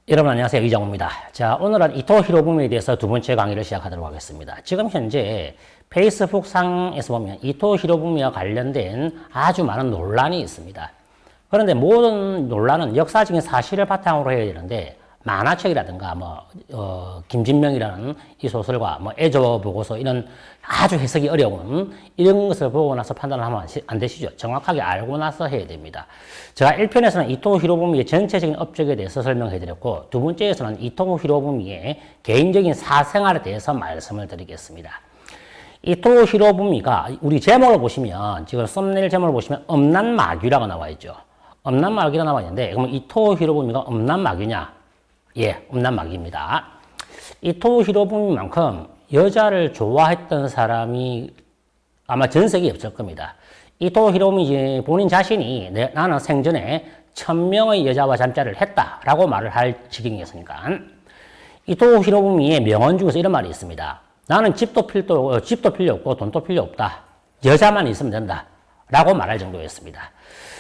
여러분 안녕하세요. 이정우입니다. 자, 오늘은 이토 히로부미에 대해서 두 번째 강의를 시작하도록 하겠습니다. 지금 현재 페이스북 상에서 보면 이토 히로부미와 관련된 아주 많은 논란이 있습니다. 그런데 모든 논란은 역사적인 사실을 바탕으로 해야 되는데 만화책이라든가 김진명이라는 이 소설과 애저 보고서 이런 아주 해석이 어려운 이런 것을 보고 나서 판단을 하면 안 되시죠. 정확하게 알고 나서 해야 됩니다. 제가 1편에서는 이토 히로부미의 전체적인 업적에 대해서 설명해 드렸고, 두 번째에서는 이토 히로부미의 개인적인 사생활에 대해서 말씀을 드리겠습니다. 이토 히로부미가 우리 제목을 보시면, 지금 썸네일 제목을 보시면 음란마귀라고 나와 있죠. 음란마귀가 나와 있는데, 그럼 이토 히로부미가 음란마귀냐? 예, 음란마귀입니다. 이토 히로부미만큼 여자를 좋아했던 사람이 아마 전 세계에 없을 겁니다. 이토 히로부미 본인 자신이 나는 생전에 1000명의 여자와 잠자리를 했다라고 말을 할 지경이었으니까. 이토 히로부미의 명언 중에서 이런 말이 있습니다. 나는 집도 필요 없고 돈도 필요 없다. 여자만 있으면 된다. 라고 말할 정도였습니다.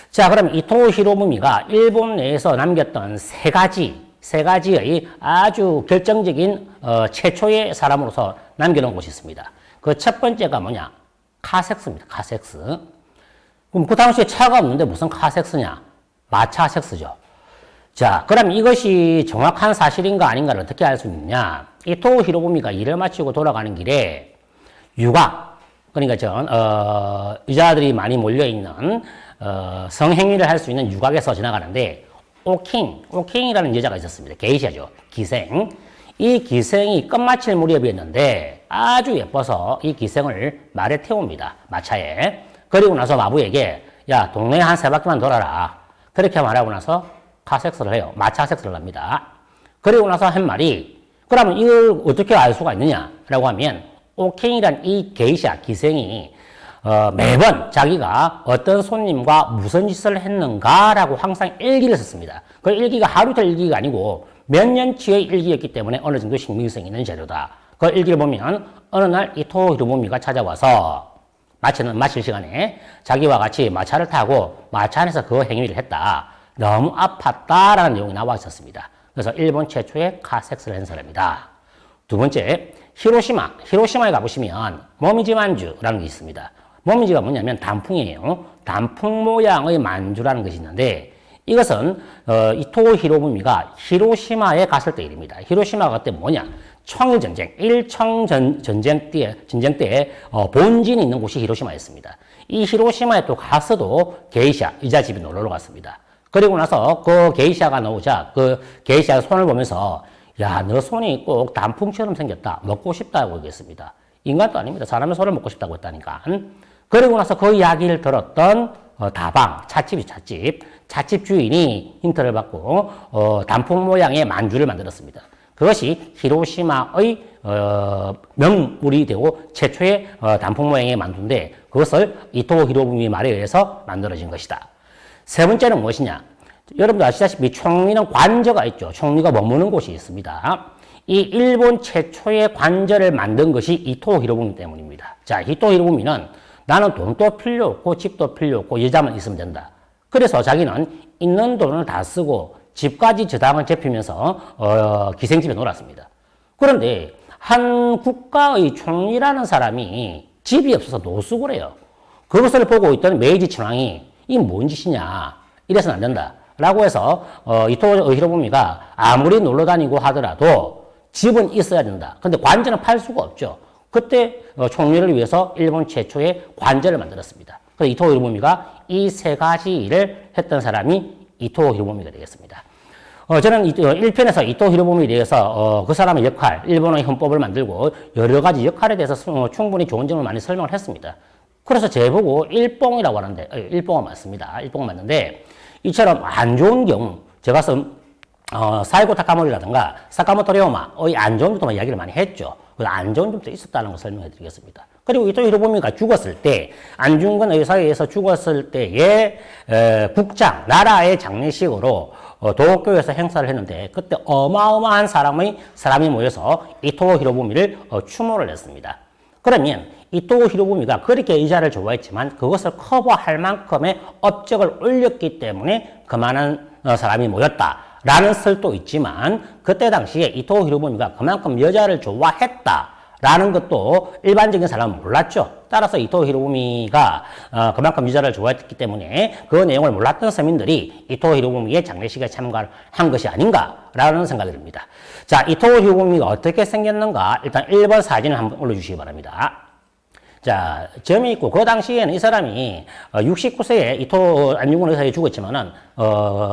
자, 그럼 이토 히로부미가 일본 내에서 남겼던 세 가지의 아주 결정적인 최초의 사람으로서 남겨놓은 곳이 있습니다. 그 첫 번째가 뭐냐? 카섹스입니다. 카섹스. 그럼 그 당시에 차가 없는데 무슨 카섹스냐? 마차 섹스죠. 자, 그럼 이것이 정확한 사실인가 아닌가를 어떻게 알 수 있느냐? 이토 히로부미가 일을 마치고 돌아가는 길에 유곽, 그러니까 여자들이 많이 몰려있는 성행위를 할 수 있는 유곽에서 지나가는데 오킹이라는 여자가 있었습니다. 게이샤죠. 기생. 이 기생이 끝마칠 무렵이었는데 아주 예뻐서 이 기생을 말에 태웁니다. 마차에. 그리고 나서 마부에게 야, 동네에 한 3바퀴만 돌아라. 그렇게 말하고 나서 카섹스를 해요. 마차 섹스를 합니다. 그리고 나서 한 말이 그러면 이걸 어떻게 알 수가 있느냐라고 하면 오킹이란 이 게이샤 기생이 매번 자기가 어떤 손님과 무슨 짓을 했는가라고 항상 일기를 썼습니다. 그 일기가 하루 이틀 일기가 아니고 몇 년치의 일기였기 때문에 어느 정도 신빙성이 있는 자료다. 그 일기를 보면 어느 날 이토 히로부미가 찾아와서 마칠 시간에 자기와 같이 마차를 타고 마차 안에서 그 행위를 했다. 너무 아팠다라는 내용이 나와 있었습니다. 그래서 일본 최초의 카섹스를 한 사람이다. 두 번째, 히로시마에 가보시면 모미지 만주라는 게 있습니다. 모미지가 뭐냐면 단풍이에요. 단풍 모양의 만주라는 것이 있는데 이것은 이토 히로부미가 히로시마에 갔을 때 일입니다. 히로시마가 그때 뭐냐? 청일전쟁, 일청전쟁 때 본진이 있는 곳이 히로시마였습니다. 이 히로시마에 또 가서도 게이샤, 여자 집에 놀러 갔습니다. 그리고 나서 그 게이샤가 나오자 그 게이샤가 손을 보면서 야, 너 손이 꼭 단풍처럼 생겼다. 먹고 싶다고 얘기했습니다. 인간도 아닙니다. 사람의 손을 먹고 싶다고 했다니까. 그리고 나서 그 이야기를 들었던 다방, 찻집 주인이 힌트를 받고 단풍 모양의 만주를 만들었습니다. 그것이 히로시마의 명물이 되고 최초의 단풍 모양의 만두인데 그것을 이토 히로부미 말에 의해서 만들어진 것이다. 세 번째는 무엇이냐? 여러분도 아시다시피 총리는 관저가 있죠. 총리가 머무는 곳이 있습니다. 이 일본 최초의 관저를 만든 것이 이토 히로부미 때문입니다. 자, 이토 히로부미는 나는 돈도 필요 없고 집도 필요 없고 여자만 있으면 된다. 그래서 자기는 있는 돈을 다 쓰고 집까지 저당을 잡히면서 기생집에 놀았습니다. 그런데 한 국가의 총리라는 사람이 집이 없어서 노숙을 해요. 그것을 보고 있던 메이지 천황이 이게 뭔 짓이냐, 이래서는 안 된다 라고 해서 이토 히로부미가 아무리 놀러 다니고 하더라도 집은 있어야 된다. 근데 관저는 팔 수가 없죠. 그때 총리를 위해서 일본 최초의 관저를 만들었습니다. 그래서 이토 히로부미가 이 세 가지 일을 했던 사람이 이토 히로부미가 되겠습니다. 저는 1편에서 이토 히로부미에 대해서 그 사람의 역할, 일본의 헌법을 만들고 여러 가지 역할에 대해서 충분히 좋은 점을 많이 설명을 했습니다. 그래서 제보고 일뽕이라고 하는데, 일뽕은 맞습니다. 일뽕은 맞는데, 이처럼 안 좋은 경우, 제가 사이고 타카모리라든가 사카모토 료마의 안 좋은 점도 이야기를 많이 했죠. 안 좋은 점도 있었다는 걸 설명해 드리겠습니다. 그리고 이토 히로부미가 죽었을 때, 안중근 의사에 의해서 죽었을 때의 국장, 나라의 장례식으로 도쿄에서 행사를 했는데, 그때 어마어마한 사람이 모여서 이토 히로부미를 추모를 했습니다. 그러면 이토 히로부미가 그렇게 여자를 좋아했지만 그것을 커버할 만큼의 업적을 올렸기 때문에 그만한 사람이 모였다. 라는 설도 있지만 그때 당시에 이토 히로부미가 그만큼 여자를 좋아했다라는 것도 일반적인 사람은 몰랐죠. 따라서 이토 히로부미가 그만큼 여자를 좋아했기 때문에 그 내용을 몰랐던 서민들이 이토 히로부미의 장례식에 참가를 한 것이 아닌가라는 생각이 듭니다. 자, 이토 히로부미가 어떻게 생겼는가 일단 1번 사진을 한번 올려주시기 바랍니다. 자, 점이 있고, 그 당시에는 이 사람이 69세에 이토 안중근 의사에 죽었지만은,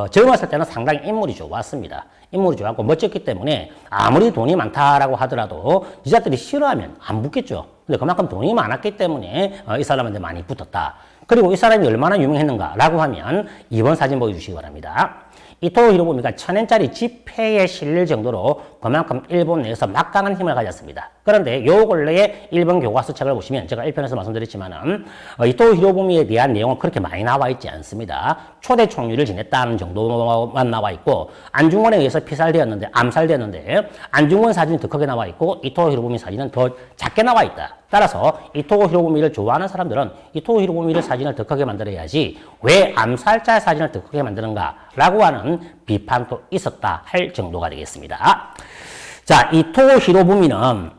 젊었을 때는 상당히 인물이 좋았습니다. 인물이 좋았고 멋졌기 때문에 아무리 돈이 많다라고 하더라도 여자들이 싫어하면 안 붙겠죠. 근데 그만큼 돈이 많았기 때문에 이 사람한테 많이 붙었다. 그리고 이 사람이 얼마나 유명했는가라고 하면 2번 사진 보여주시기 바랍니다. 이토 히로부미가 1000엔짜리 지폐에 실릴 정도로 그만큼 일본 내에서 막강한 힘을 가졌습니다. 그런데 요 근래에 일본 교과서 책을 보시면 제가 1편에서 말씀드렸지만은 이토 히로부미에 대한 내용은 그렇게 많이 나와 있지 않습니다. 초대 총리를 지냈다는 정도만 나와 있고 안중근에 의해서 피살되었는데 암살되었는데 안중근 사진이 더 크게 나와 있고 이토 히로부미 사진은 더 작게 나와 있다. 따라서 이토 히로부미를 좋아하는 사람들은 이토 히로부미를 사진을 더 크게 만들어야지 왜 암살자 사진을 더 크게 만드는가 라고 하는 비판도 있었다 할 정도가 되겠습니다. 자, 이토 히로부미는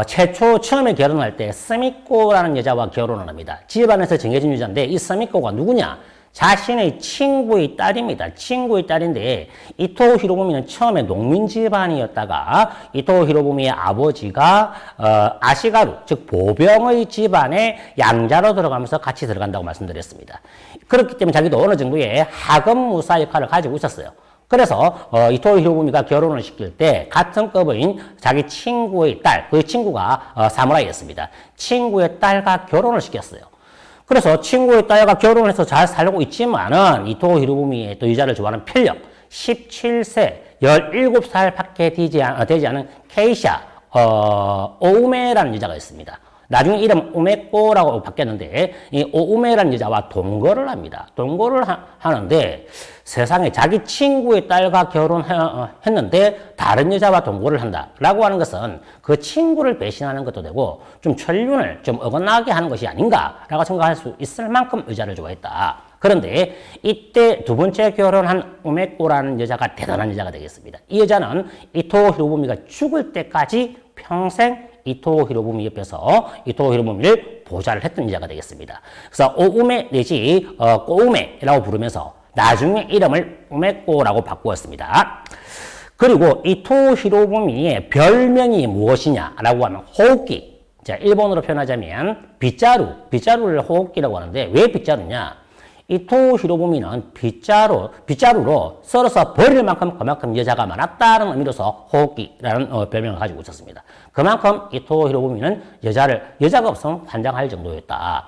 최초 처음에 결혼할 때 스미코라는 여자와 결혼을 합니다. 집안에서 정해진 여자인데 이 스미코가 누구냐? 자신의 친구의 딸입니다. 친구의 딸인데 이토 히로부미는 처음에 농민 집안이었다가 이토 히로부미의 아버지가 아시가루 즉 보병의 집안에 양자로 들어가면서 같이 들어간다고 말씀드렸습니다. 그렇기 때문에 자기도 어느 정도의 하급무사 역할을 가지고 있었어요. 그래서 이토 히로부미가 결혼을 시킬 때 같은 급인 자기 친구의 딸, 그 친구가 사무라이였습니다. 친구의 딸과 결혼을 시켰어요. 그래서 친구의 딸과 결혼을 해서 잘 살고 있지만은 이토 히로부미의 또 여자를 좋아하는 편력 17세 17살밖에 되지 않은 케이샤 오우메라는 여자가 있습니다. 나중에 이름 우메꼬라고 바뀌었는데 이 오우메라는 여자와 동거를 합니다. 동거를 하는데 세상에 자기 친구의 딸과 결혼했는데 다른 여자와 동거를 한다라고 하는 것은 그 친구를 배신하는 것도 되고 좀 천륜을 좀 어긋나게 하는 것이 아닌가라고 생각할 수 있을 만큼 여자를 좋아했다. 그런데 이때 두 번째 결혼한 우메꼬라는 여자가 대단한 여자가 되겠습니다. 이 여자는 이토 히로부미가 죽을 때까지 평생 이토 히로부미 옆에서 이토 히로부미를 보좌를 했던 여자가 되겠습니다. 그래서 오우메 내지 꼬우메라고 부르면서 나중에 이름을 우메꼬라고 바꾸었습니다. 그리고 이토 히로부미의 별명이 무엇이냐라고 하면 호흡기. 자, 일본어로 표현하자면 빗자루를 호흡기라고 하는데 왜 빗자루냐? 이토 히로부미는 빗자루로 썰어서 버릴 만큼 그만큼 여자가 많았다는 의미로서 호흡기라는 별명을 가지고 있었습니다. 그만큼 이토 히로부미는 여자가 없으면 환장할 정도였다.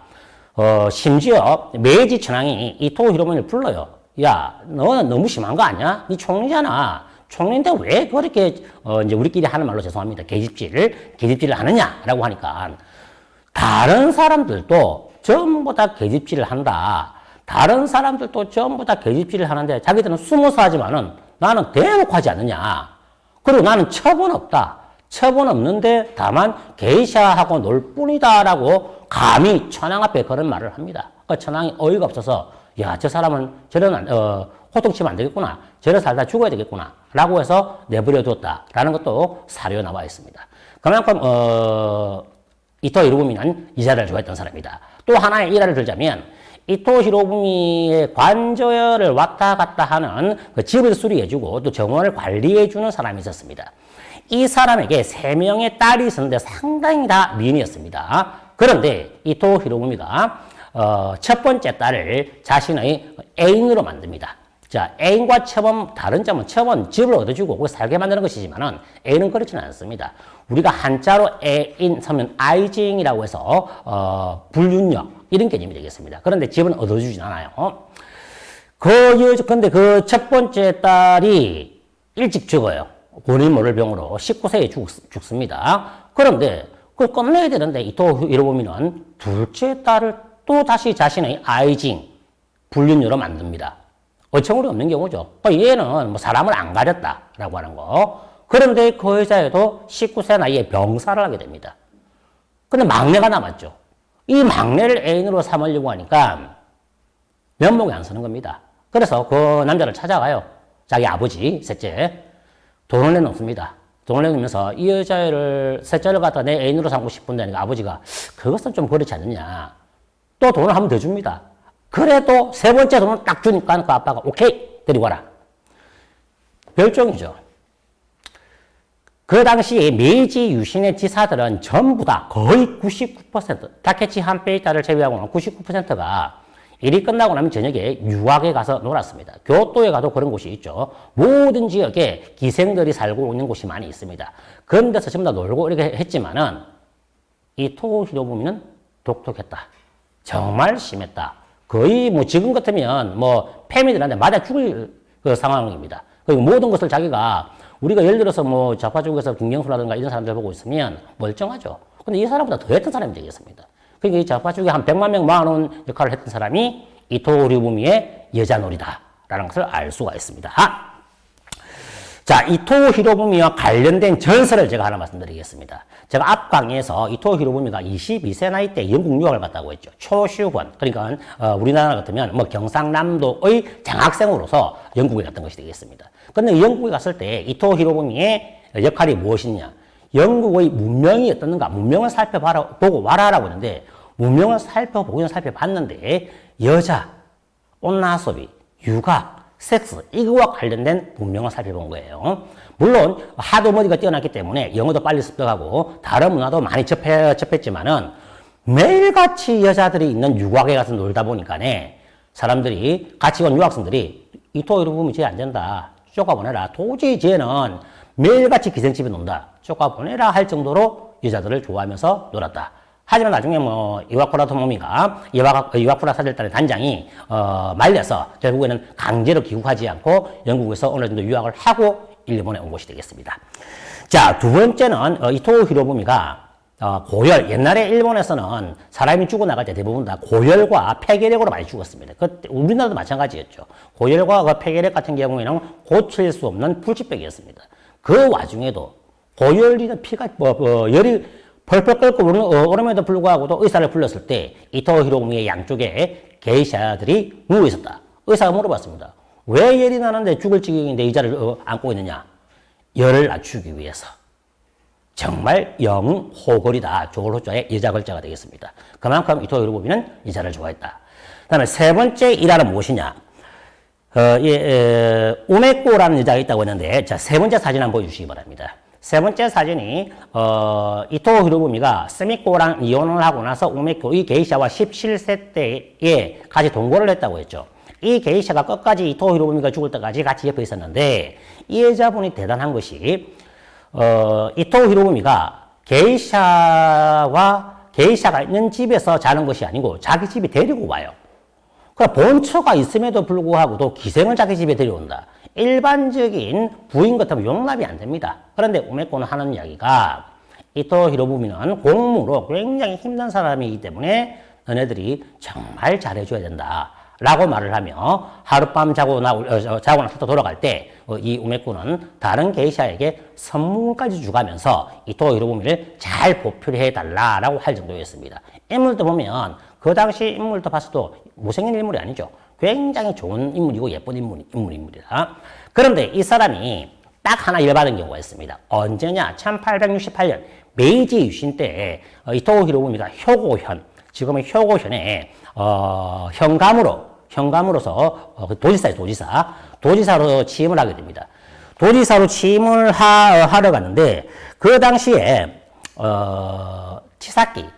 심지어 메이지 천황이 이토 히로부미를 불러요. 야, 너는 너무 심한 거 아니야? 네 총리잖아. 총리인데 왜 그렇게 이제 우리끼리 하는 말로 죄송합니다. 계집질을 하느냐라고 하니까 다른 사람들도 전부 다 계집질을 한다. 다른 사람들도 전부 다 계집질을 하는데 자기들은 숨어서 하지만은 나는 대놓고 하지 않느냐. 그리고 나는 첩은 없다. 첩은 없는데 다만 게이샤하고 놀 뿐이다라고 감히 천황 앞에 그런 말을 합니다. 그 천황이 어이가 없어서 야, 저 사람은 저런 호통치면 안 되겠구나. 저래 살다 죽어야 되겠구나. 라고 해서 내버려 두었다라는 것도 사료에 나와 있습니다. 그만큼 이토 히로부미는 이자를 좋아했던 사람이다. 또 하나의 일화를 들자면 이토 히로부미의 관저를 왔다 갔다 하는 그 집을 수리해주고 또 정원을 관리해주는 사람이 있었습니다. 이 사람에게 3명의 딸이 있었는데 상당히 다 미인이었습니다. 그런데 이토 히로부미가 첫 번째 딸을 자신의 애인으로 만듭니다. 자, 애인과 첩은 다른 점은 첩은 집을 얻어주고 거기 살게 만드는 것이지만은 애인은 그렇지는 않습니다. 우리가 한자로 애인 쓰면 아이징이라고 해서 불륜녀 이런 개념이 되겠습니다. 그런데 집은 얻어주진 않아요. 근데 그 첫 번째 딸이 일찍 죽어요. 본인 모를 병으로 19세에 죽습니다. 그런데 그걸 끝내야 되는데 이토 히로부미는 둘째 딸을 또 다시 자신의 아이징 불륜녀로 만듭니다. 어처구니 없는 경우죠. 얘는 뭐 사람을 안 가렸다라고 하는 거. 그런데 그 여자애도 19세 나이에 병사를 하게 됩니다. 근데 막내가 남았죠. 이 막내를 애인으로 삼으려고 하니까 면목이 안 서는 겁니다. 그래서 그 남자를 찾아가요. 자기 아버지, 셋째. 돈을 내놓습니다. 돈을 내놓으면서 이 여자를, 셋째를 갖다 내 애인으로 삼고 싶은데 아버지가 그것은 좀 그렇지 않느냐. 또 돈을 한 번 더 줍니다. 그래도 세 번째 돈을 딱 주니까 그 아빠가 오케이, 데리고 와라. 별종이죠. 그 당시 메이지 유신의 지사들은 전부 다 거의 99%, 다케치 한페이타를 제외하고는 99%가 일이 끝나고 나면 저녁에 유학에 가서 놀았습니다. 교토에 가도 그런 곳이 있죠. 모든 지역에 기생들이 살고 있는 곳이 많이 있습니다. 그런 데서 전부 다 놀고 이렇게 했지만은 이 토 히로부미는 독특했다. 정말 심했다. 거의 뭐 지금 같으면 뭐 패미들한테 맞아 죽을 그 상황입니다. 그리고 모든 것을 자기가 우리가 예를 들어서 뭐 좌파 쪽에서 김경수라든가 이런 사람들 보고 있으면 멀쩡하죠. 근데 이 사람보다 더 했던 사람이 되겠습니다. 그러니까 이 좌파 쪽에 한 100만 명 모아놓은 역할을 했던 사람이 이토 히로부미의 여자놀이다라는 것을 알 수가 있습니다. 자, 이토 히로부미와 관련된 전설을 제가 하나 말씀드리겠습니다. 제가 앞 강의에서 이토 히로부미가 22세 나이 때 영국 유학을 갔다고 했죠. 초슈권, 그러니까 우리나라 같으면 뭐 경상남도의 장학생으로서 영국에 갔던 것이 되겠습니다. 그런데 영국에 갔을 때 이토 히로부미의 역할이 무엇이냐? 영국의 문명이 어떻는가? 문명을 살펴보고 와라라고 했는데 문명을 살펴보기는 살펴봤는데 여자, 온나소비, 육아, 섹스 이거와 관련된 문명을 살펴본 거예요. 물론 하도 머리가 뛰어났기 때문에 영어도 빨리 습득하고 다른 문화도 많이 접했지만은 매일같이 여자들이 있는 유학에 가서 놀다 보니까네 사람들이 같이 온 유학생들이 이토 히로부미 쟤 안 된다. 쫓아보내라. 도저히 쟤는 매일같이 기생집에 논다. 쫓아보내라 할 정도로 여자들을 좋아하면서 놀았다. 하지만 나중에 뭐 이와쿠라 토모미가 이와쿠라 사절단의 단장이 말려서 결국에는 강제로 귀국하지 않고 영국에서 어느 정도 유학을 하고 일본에 온 것이 되겠습니다. 자, 두 번째는 이토 히로부미가 고열, 옛날에 일본에서는 사람이 죽어나갈 때 대부분 다 고열과 폐결핵으로 많이 죽었습니다. 우리나라도 마찬가지였죠. 고열과 그 폐결핵 같은 경우에는 고칠 수 없는 불치병이었습니다. 그 와중에도 고열이나 피가 열이 펄펄 끓고 오름에도 불구하고도 의사를 불렀을 때 이토 히로부미의 양쪽에 게이샤들이 누워 있었다. 의사가 물어봤습니다. 왜 열이 나는데 죽을 지경인데 의자를 안고 있느냐? 열을 낮추기 위해서. 정말 영호걸이다. 조글호자의 여자 글자가 되겠습니다. 그만큼 이토 히로부미는 여자를 좋아했다. 그 다음에 세 번째 일화는 무엇이냐? 우메코라는 여자가 있다고 했는데, 자, 세 번째 사진 한번 보여주시기 바랍니다. 세 번째 사진이, 이토 히로부미가 스미코랑 이혼을 하고 나서 우메코, 이 게이샤와 17세 때에 같이 동거를 했다고 했죠. 이 게이샤가 끝까지 이토 히로부미가 죽을 때까지 같이 옆에 있었는데, 이 여자분이 대단한 것이, 이토 히로부미가 게이샤가 있는 집에서 자는 것이 아니고 자기 집에 데리고 와요. 그러니까 본처가 있음에도 불구하고도 기생을 자기 집에 데려온다. 일반적인 부인 같으면 용납이 안 됩니다. 그런데 우메코는 하는 이야기가 이토 히로부미는 공무로 굉장히 힘든 사람이기 때문에 너네들이 정말 잘해줘야 된다. 라고 말을 하며 하룻밤 자고 나서 또 돌아갈 때 이 우메코는 다른 게이샤에게 선물까지 주가면서 이토 히로부미를 잘 보필해 달라라고 할 정도였습니다. 인물도 보면 그 당시 인물도 봤어도 못생긴 인물이 아니죠. 굉장히 좋은 인물이고 예쁜 인물입니다. 그런데 이 사람이 딱 하나 열받은 경우가 있습니다. 언제냐? 1868년 메이지 유신 때 이토 히로부미가 효고현, 지금은 효고현에 현감으로서 도지사로 취임을 하게 됩니다. 도지사로 취임을 하러 갔는데 그 당시에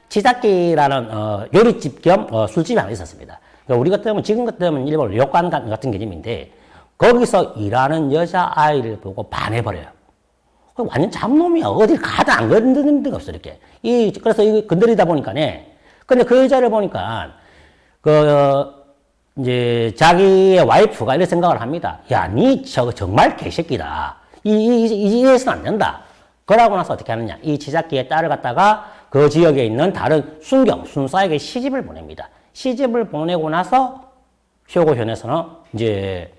치사키라는 요리집 겸 술집이 하나 있었습니다. 그러니까 우리 같으면 지금 같으면 일본 료칸 같은 개념인데 거기서 일하는 여자아이를 보고 반해버려요. 완전 잡놈이야. 어딜 가도 안 건드는 데가 없어, 이렇게. 그래서 이거 건드리다 보니까네. 근데 그 여자를 보니까 이제 자기의 와이프가 이런 생각을 합니다. 야, 니 저거 정말 개새끼다. 이래서는 안 된다. 그러고 나서 어떻게 하느냐. 이 치사키의 딸을 갖다가 그 지역에 있는 다른 순사에게 시집을 보냅니다. 시집을 보내고 나서 효고현에서는 이제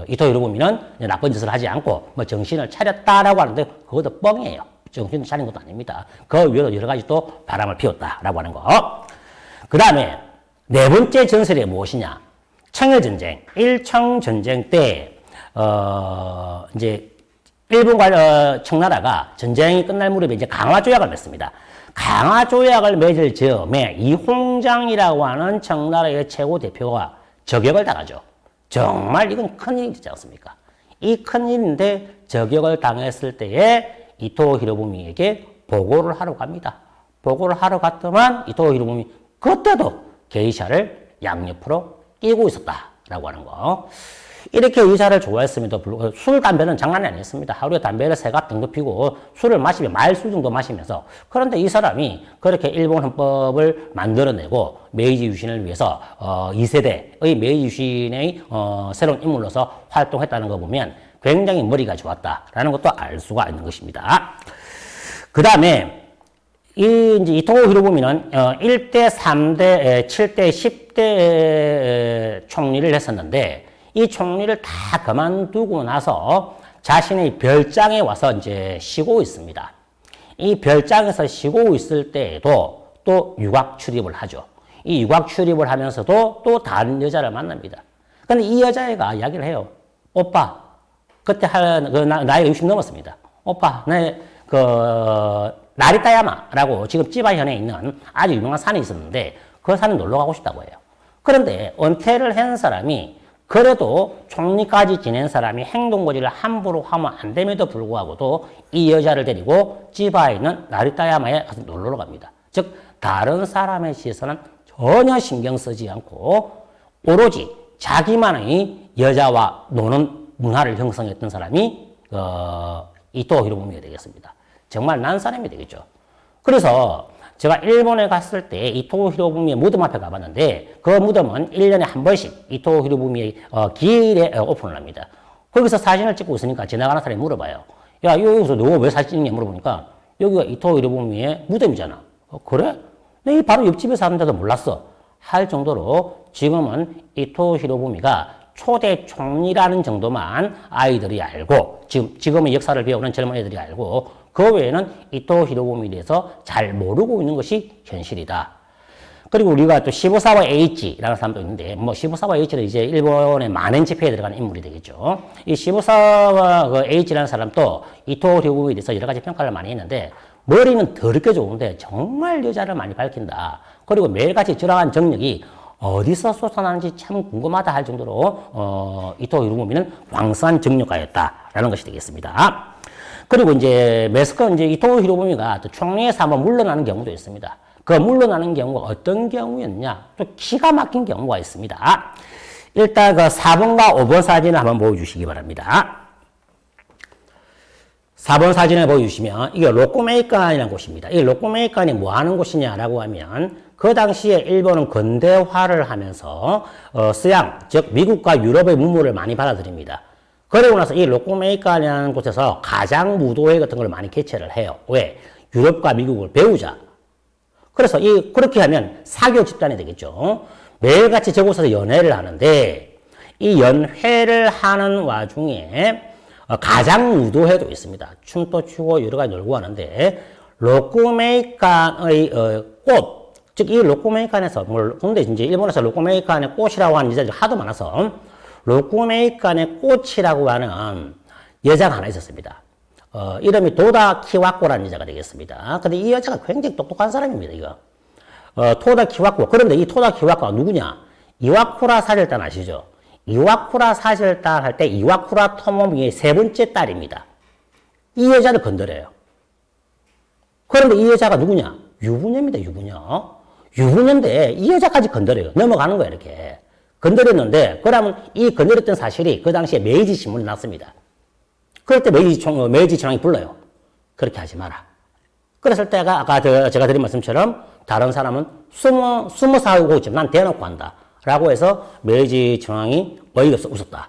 이토 히로부미는 나쁜 짓을 하지 않고 뭐 정신을 차렸다라고 하는데 그것도 뻥이에요. 정신을 차린 것도 아닙니다. 그 위에도 여러 가지 또 바람을 피웠다라고 하는 거. 그 다음에 네 번째 전설이 무엇이냐? 청일전쟁, 일청전쟁 때 이제 일본 청나라가 전쟁이 끝날 무렵에 이제 강화 조약을 맺습니다. 강화 조약을 맺을 즈음에 이홍장이라고 하는 청나라의 최고 대표가 저격을 당하죠. 정말 이건 큰일이지 않습니까? 이 큰일인데 저격을 당했을 때에 이토 히로부미에게 보고를 하러 갑니다. 보고를 하러 갔더만 이토 히로부미 그때도 게이샤를 양옆으로 끼고 있었다라고 하는 거. 이렇게 의사를 좋아했음에도 불구하고 술, 담배는 장난이 아니었습니다. 하루에 담배를 3갑 정도 피고 술을 마시면 말술 정도 마시면서 그런데 이 사람이 그렇게 일본 헌법을 만들어내고 메이지 유신을 위해서 2세대의 메이지 유신의 새로운 인물로서 활동했다는 거 보면 굉장히 머리가 좋았다라는 것도 알 수가 있는 것입니다. 그 다음에 이제 이토 히로부미는 1대, 3대, 7대, 10대 총리를 했었는데 이 총리를 다 그만두고 나서 자신의 별장에 와서 이제 쉬고 있습니다. 이 별장에서 쉬고 있을 때에도 또 유학 출입을 하죠. 이 유학 출입을 하면서도 또 다른 여자를 만납니다. 근데 이 여자애가 이야기를 해요. 오빠, 그때 나이가 60 넘었습니다. 오빠, 나리타야마라고 지금 찌바현에 있는 아주 유명한 산이 있었는데 그 산에 놀러 가고 싶다고 해요. 그런데 은퇴를 한 사람이 그래도 총리까지 지낸 사람이 행동거지를 함부로 하면 안 됨에도 불구하고도 이 여자를 데리고 찌바에 있는 나리타야마에 가서 놀러 갑니다. 즉 다른 사람의 시선은 전혀 신경 쓰지 않고 오로지 자기만의 여자와 노는 문화를 형성했던 사람이 이토 히로부미가 되겠습니다. 정말 난 사람이 되겠죠. 그래서 제가 일본에 갔을 때 이토 히로부미의 무덤 앞에 가봤는데 그 무덤은 1년에 한 번씩 이토 히로부미의 기일에 오픈을 합니다. 거기서 사진을 찍고 있으니까 지나가는 사람이 물어봐요. 야, 여기서 너 왜 사진 찍냐 물어보니까 여기가 이토 히로부미의 무덤이잖아. 그래? 내 바로 옆집에 사는데도 몰랐어. 할 정도로 지금은 이토 히로부미가 초대 총리라는 정도만 아이들이 알고 지금의 역사를 배우는 젊은 애들이 알고 그 외에는 이토 히로부미에 대해서 잘 모르고 있는 것이 현실이다. 그리고 우리가 또 시부사와 H라는 사람도 있는데 시부사와 H는 이제 일본의 만행 집회에 들어가는 인물이 되겠죠. 이 시부사와 그 H라는 사람도 이토 히로부미에 대해서 여러 가지 평가를 많이 했는데 머리는 더럽게 좋은데 정말 여자를 많이 밝힌다. 그리고 매일같이 저러한 정력이 어디서 솟아나는지 참 궁금하다 할 정도로 이토 히로부미는 왕성한 정력가였다라는 것이 되겠습니다. 그리고 이제 이토 히로부미가 또 총리에서 한번 물러나는 경우도 있습니다. 그 물러나는 경우가 어떤 경우였냐? 또 기가 막힌 경우가 있습니다. 일단 그 4번과 5번 사진을 한번 보여주시기 바랍니다. 4번 사진을 보여주시면 이게 로쿠메이칸이라는 곳입니다. 이 로쿠메이칸이 뭐 하는 곳이냐라고 하면 그 당시에 일본은 근대화를 하면서 서양, 즉 미국과 유럽의 문물을 많이 받아들입니다. 그러고 나서 이 로쿠메이칸이라는 곳에서 가장 무도회 같은 걸 많이 개최를 해요. 왜? 유럽과 미국을 배우자. 그래서 그렇게 하면 사교 집단이 되겠죠. 매일같이 저곳에서 연회를 하는데 이 연회를 하는 와중에 가장 무도회도 있습니다. 춤도 추고 여러 가지 놀고 하는데 로쿠메이칸의 꽃, 즉 이 로쿠메이칸에서 근데 이제 일본에서 로쿠메이칸의 꽃이라고 하는 여자들이 하도 많아서 로쿠메이칸의 꽃이라고 하는 여자가 하나 있었습니다. 이름이 도다 키와코라는 여자가 되겠습니다. 근데 이 여자가 굉장히 똑똑한 사람입니다, 이거. 토다 키와코. 그런데 이 토다 키와코가 누구냐? 이와쿠라 사절단 아시죠? 이와쿠라 사절단 할 때 이와쿠라 토모미의 3번째 딸입니다. 이 여자를 건드려요. 그런데 이 여자가 누구냐? 유부녀입니다, 유부녀. 유부녀인데 이 여자까지 건드려요. 넘어가는 거예요, 이렇게. 건드렸는데, 그러면 이 건드렸던 사실이 그 당시에 메이지 신문에 났습니다. 그럴 때 메이지 청왕이 불러요. 그렇게 하지 마라. 그랬을 때가 아까 제가 드린 말씀처럼 다른 사람은 숨어서 하고 있지만 난 대놓고 한다. 라고 해서 메이지 청왕이 어이없어 웃었다.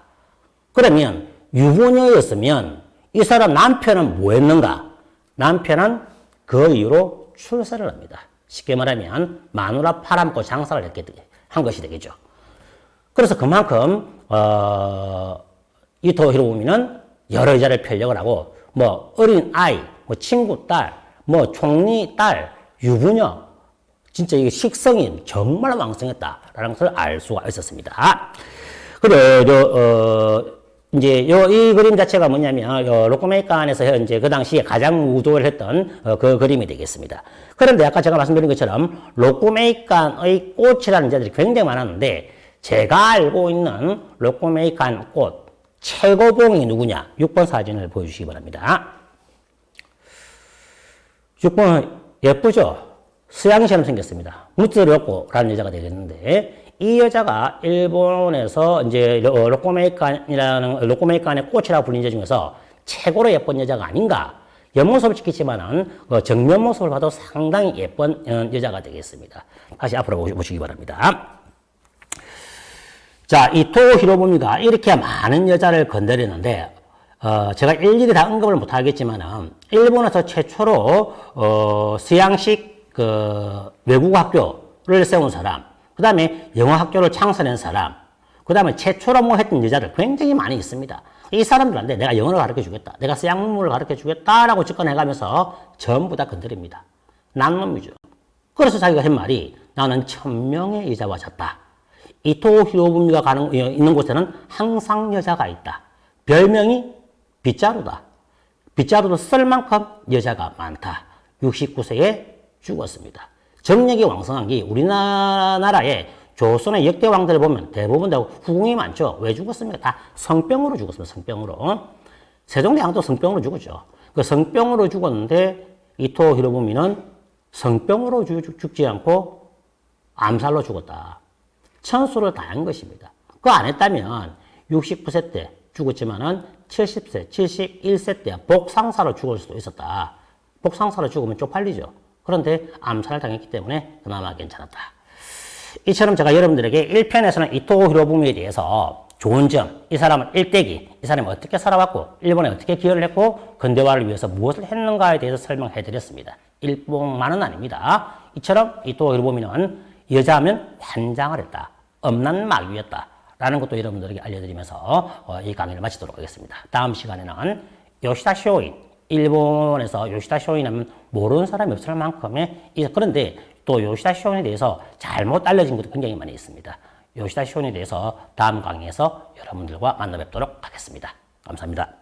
그러면 유부녀였으면 이 사람 남편은 뭐 했는가? 남편은 그 이후로 출세를 합니다. 쉽게 말하면 마누라 팔아먹고 장사를 한 것이 되겠죠. 그래서 그만큼 이토 히로부미는 여러 여자를 편력을 하고 어린 아이, 친구 딸, 총리 딸, 유부녀 진짜 이게 식성이 정말 왕성했다라는 것을 알 수가 있었습니다. 그리고 이제 이 그림 자체가 뭐냐면 로코메이칸에서 현재 그 당시에 가장 우도를 했던 그 그림이 되겠습니다. 그런데 아까 제가 말씀드린 것처럼 로코메이칸의 꽃이라는 자들이 굉장히 많았는데 제가 알고 있는 로코메이칸 꽃 최고봉이 누구냐? 6번 사진을 보여주시기 바랍니다. 6번 예쁘죠? 수양이처럼 생겼습니다. 무츠료코라는 여자가 되겠는데 이 여자가 일본에서 이제 로코메이칸의 꽃이라고 불린 여자 중에서 최고로 예쁜 여자가 아닌가. 옆모습을 지키지만은 정면 모습을 봐도 상당히 예쁜 여자가 되겠습니다. 다시 앞으로 보시기 바랍니다. 자, 이토 히로부미가 이렇게 많은 여자를 건드렸는데 제가 일일이 다 언급을 못 하겠지만은 일본에서 최초로 서양식 외국 학교를 세운 사람. 그 다음에 영어 학교를 창설한 사람, 그 다음에 최초로 뭐 했던 여자들 굉장히 많이 있습니다. 이 사람들한테 내가 영어를 가르쳐 주겠다, 내가 서양 문물을 가르쳐 주겠다라고 접근해가면서 전부 다 건드립니다. 난 놈이죠. 그래서 자기가 한 말이 나는 1000명의 여자와 잤다. 이토 히로부미가 있는 곳에는 항상 여자가 있다. 별명이 빗자루다. 빗자루도 쓸 만큼 여자가 많다. 69세에 죽었습니다. 정력이 왕성한 게 우리나라의 조선의 역대 왕들을 보면 대부분 다 후궁이 많죠. 왜 죽었습니까? 다 성병으로 죽었습니다. 성병으로. 세종대왕도 성병으로 죽었죠. 그 성병으로 죽었는데 이토 히로부미는 성병으로 죽지 않고 암살로 죽었다. 천수를 다한 것입니다. 그거 안 했다면 69세 때 죽었지만은 70세, 71세 때 복상사로 죽을 수도 있었다. 복상사로 죽으면 쪽팔리죠. 그런데 암살을 당했기 때문에 그나마 괜찮았다. 이처럼 제가 여러분들에게 1편에서는 이토 히로부미에 대해서 좋은 점, 이 사람은 일대기, 이 사람이 어떻게 살아왔고 일본에 어떻게 기여를 했고 근대화를 위해서 무엇을 했는가에 대해서 설명해 드렸습니다. 일본만은 아닙니다. 이처럼 이토 히로부미는 여자하면 환장을 했다. 엄난 마귀였다. 라는 것도 여러분들에게 알려드리면서 이 강의를 마치도록 하겠습니다. 다음 시간에는 요시다 쇼인, 일본에서 요시다 쇼인은 모르는 사람이 없을 만큼의, 그런데 또 요시다 쇼인에 대해서 잘못 알려진 것도 굉장히 많이 있습니다. 요시다 쇼인에 대해서 다음 강의에서 여러분들과 만나 뵙도록 하겠습니다. 감사합니다.